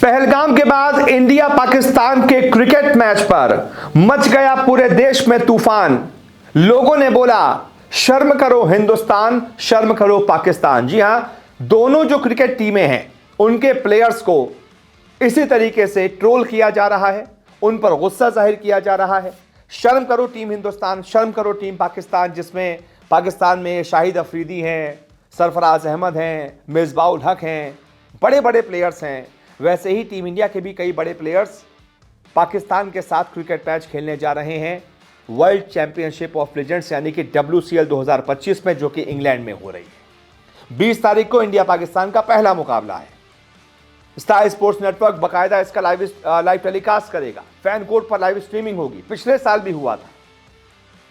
पहलगाम के बाद इंडिया पाकिस्तान के क्रिकेट मैच पर मच गया पूरे देश में तूफान। लोगों ने बोला शर्म करो हिंदुस्तान, शर्म करो पाकिस्तान। जी हां, दोनों जो क्रिकेट टीमें हैं उनके प्लेयर्स को इसी तरीके से ट्रोल किया जा रहा है, उन पर गुस्सा जाहिर किया जा रहा है। शर्म करो टीम हिंदुस्तान, शर्म करो टीम पाकिस्तान, जिसमें पाकिस्तान में शाहिद अफरीदी हैं, सरफराज अहमद हैं, मिसबाउल हक हैं, बड़े बड़े प्लेयर्स हैं। वैसे ही टीम इंडिया के भी कई बड़े प्लेयर्स पाकिस्तान के साथ क्रिकेट मैच खेलने जा रहे हैं वर्ल्ड चैंपियनशिप ऑफ लीजेंड्स यानी कि WCL 2025 में, जो कि इंग्लैंड में हो रही है। 20 तारीख को इंडिया पाकिस्तान का पहला मुकाबला है। स्टार स्पोर्ट्स नेटवर्क बाकायदा इसका लाइव टेलीकास्ट करेगा, फैन कोर्ट पर लाइव स्ट्रीमिंग होगी। पिछले साल भी हुआ था।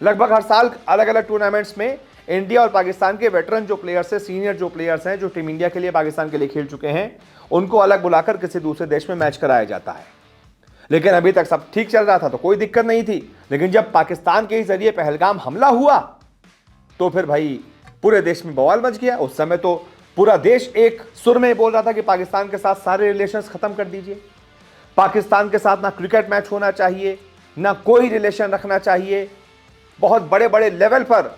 लगभग हर साल अलग अलग टूर्नामेंट्स में इंडिया और पाकिस्तान के वेटरन जो प्लेयर्स हैं, सीनियर जो प्लेयर्स हैं, जो टीम इंडिया के लिए पाकिस्तान के लिए खेल चुके हैं, उनको अलग बुलाकर किसी दूसरे देश में मैच कराया जाता है। लेकिन अभी तक सब ठीक चल रहा था तो कोई दिक्कत नहीं थी। लेकिन जब पाकिस्तान के ही जरिए पहलगाम हमला हुआ तो फिर भाई पूरे देश में बवाल मच गया। उस समय तो पूरा देश एक सुर में बोल रहा था कि पाकिस्तान के साथ सारे रिलेशंस खत्म कर दीजिए, पाकिस्तान के साथ ना क्रिकेट मैच होना चाहिए, ना कोई रिलेशन रखना चाहिए। बहुत बड़े बड़े लेवल पर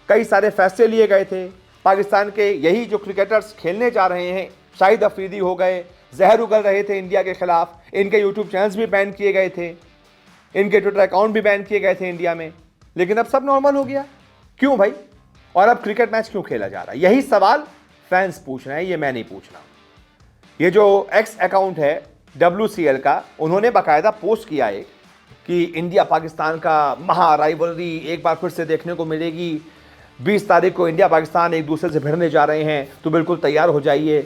कई सारे फैसले लिए गए थे। पाकिस्तान के यही जो क्रिकेटर्स खेलने जा रहे हैं, शाहिद अफरीदी हो गए, जहर उगल रहे थे इंडिया के खिलाफ, इनके यूट्यूब चैनल्स भी बैन किए गए थे, इनके ट्विटर अकाउंट भी बैन किए गए थे इंडिया में। लेकिन अब सब नॉर्मल हो गया। क्यों भाई? और अब क्रिकेट मैच क्यों खेला जा रहा है? यही सवाल फैंस पूछ रहे हैं, ये मैं नहीं पूछ रहा। ये जो एक्स अकाउंट है WCL का, उन्होंने बाकायदा पोस्ट किया है कि इंडिया पाकिस्तान का महा राइवलरी एक बार फिर से देखने को मिलेगी। 20 तारीख को इंडिया पाकिस्तान एक दूसरे से भिड़ने जा रहे हैं, तो बिल्कुल तैयार हो जाइए।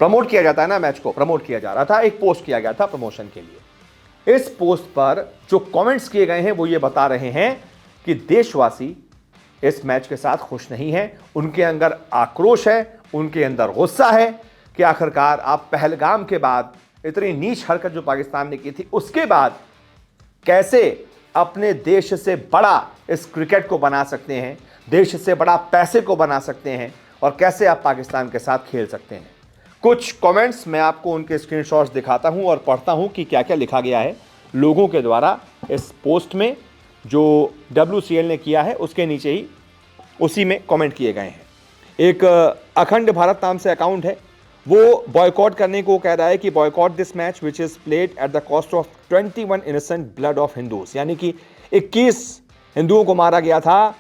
प्रमोट किया जाता है ना, मैच को प्रमोट किया जा रहा था, एक पोस्ट किया गया था प्रमोशन के लिए। इस पोस्ट पर जो कमेंट्स किए गए हैं वो ये बता रहे हैं कि देशवासी इस मैच के साथ खुश नहीं है। उनके अंदर आक्रोश है, उनके अंदर गुस्सा है कि आखिरकार आप पहलगाम के बाद इतनी नीच हरकत जो पाकिस्तान ने की थी, उसके बाद कैसे अपने देश से बड़ा इस क्रिकेट को बना सकते हैं, देश से बड़ा पैसे को बना सकते हैं, और कैसे आप पाकिस्तान के साथ खेल सकते हैं। कुछ कमेंट्स मैं आपको उनके स्क्रीनशॉट्स दिखाता हूं और पढ़ता हूं कि क्या क्या लिखा गया है लोगों के द्वारा इस पोस्ट में जो WCL ने किया है। उसके नीचे ही उसी में कमेंट किए गए हैं। एक अखंड भारत नाम से अकाउंट है, वो बॉयकॉट करने को कह रहा है कि boycott this match which is played at the cost of 21 innocent blood of Hindus, यानी कि 21 हिंदुओं को मारा गया था,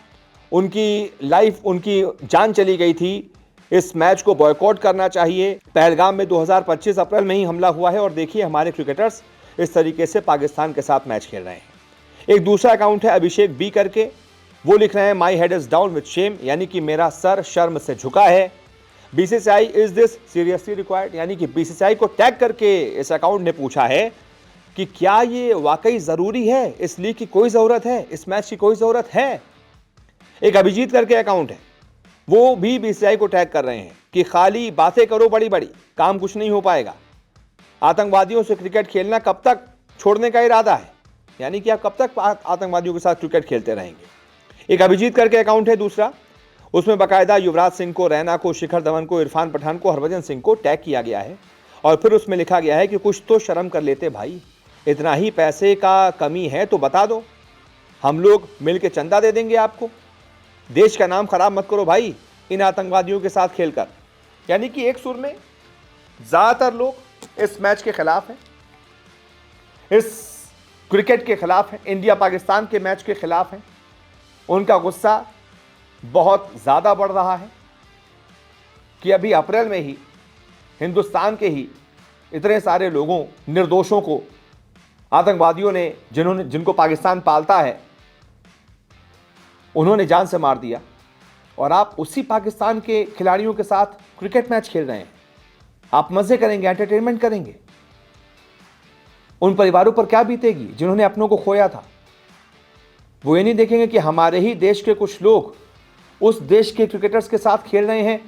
उनकी लाइफ, उनकी जान चली गई थी। इस मैच को बॉयकॉट करना चाहिए। पहलगाम में 2025 अप्रैल में ही हमला हुआ है और देखिए हमारे क्रिकेटर्स इस तरीके से पाकिस्तान के साथ मैच खेल रहे हैं। एक दूसरा अकाउंट है अभिषेक B करके, वो लिख रहे हैं my head is down with shame, यानी कि मेरा सर शर्म से झुका है। BCCI is this seriously required, यानी कि BCCI को टैग करके इस अकाउंट ने पूछा है कि क्या ये वाकई ज़रूरी है, इस लीग की कोई ज़रूरत है, इस मैच की कोई ज़रूरत है। एक अभिजीत करके अकाउंट है, वो भी BCCI को टैग कर रहे हैं कि खाली बातें करो बड़ी बड़ी, काम कुछ नहीं हो पाएगा। आतंकवादियों से क्रिकेट खेलना कब तक छोड़ने का इरादा है, यानी कि आप कब तक आतंकवादियों के साथ क्रिकेट खेलते रहेंगे। एक अभिजीत करके अकाउंट है दूसरा, उसमें बाकायदा युवराज सिंह को, रैना को, शिखर धवन को, इरफान पठान को, हरभजन सिंह को टैग किया गया है। और फिर उसमें लिखा गया है कि कुछ तो शर्म कर लेते भाई, इतना ही पैसे का कमी है तो बता दो, हम लोग मिल के चंदा दे देंगे आपको। देश का नाम खराब मत करो भाई इन आतंकवादियों के साथ खेलकर। यानी कि एक सुर में ज्यादातर लोग इस मैच के खिलाफ हैं, इस क्रिकेट के खिलाफ हैं, इंडिया पाकिस्तान के मैच के खिलाफ हैं। उनका गुस्सा बहुत ज्यादा बढ़ रहा है कि अभी अप्रैल में ही हिंदुस्तान के ही इतने सारे लोगों, निर्दोषों को आतंकवादियों ने, जिनको पाकिस्तान पालता है, उन्होंने जान से मार दिया। और आप उसी पाकिस्तान के खिलाड़ियों के साथ क्रिकेट मैच खेल रहे हैं। आप मजे करेंगे, एंटरटेनमेंट करेंगे। उन परिवारों पर क्या बीतेगी जिन्होंने अपनों को खोया था? वो ये नहीं देखेंगे कि हमारे ही देश के कुछ लोग उस देश के क्रिकेटर्स के साथ खेल रहे हैं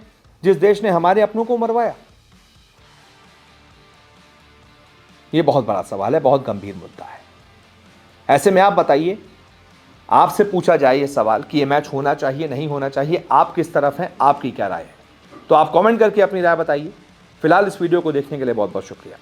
जिस देश ने हमारे अपनों को मरवाया। ये बहुत बड़ा सवाल है, बहुत गंभीर मुद्दा है। ऐसे में आप बताइए, आपसे पूछा जाए ये सवाल कि ये मैच होना चाहिए, नहीं होना चाहिए, आप किस तरफ हैं, आपकी क्या राय है? तो आप कमेंट करके अपनी राय बताइए। फिलहाल इस वीडियो को देखने के लिए बहुत बहुत शुक्रिया।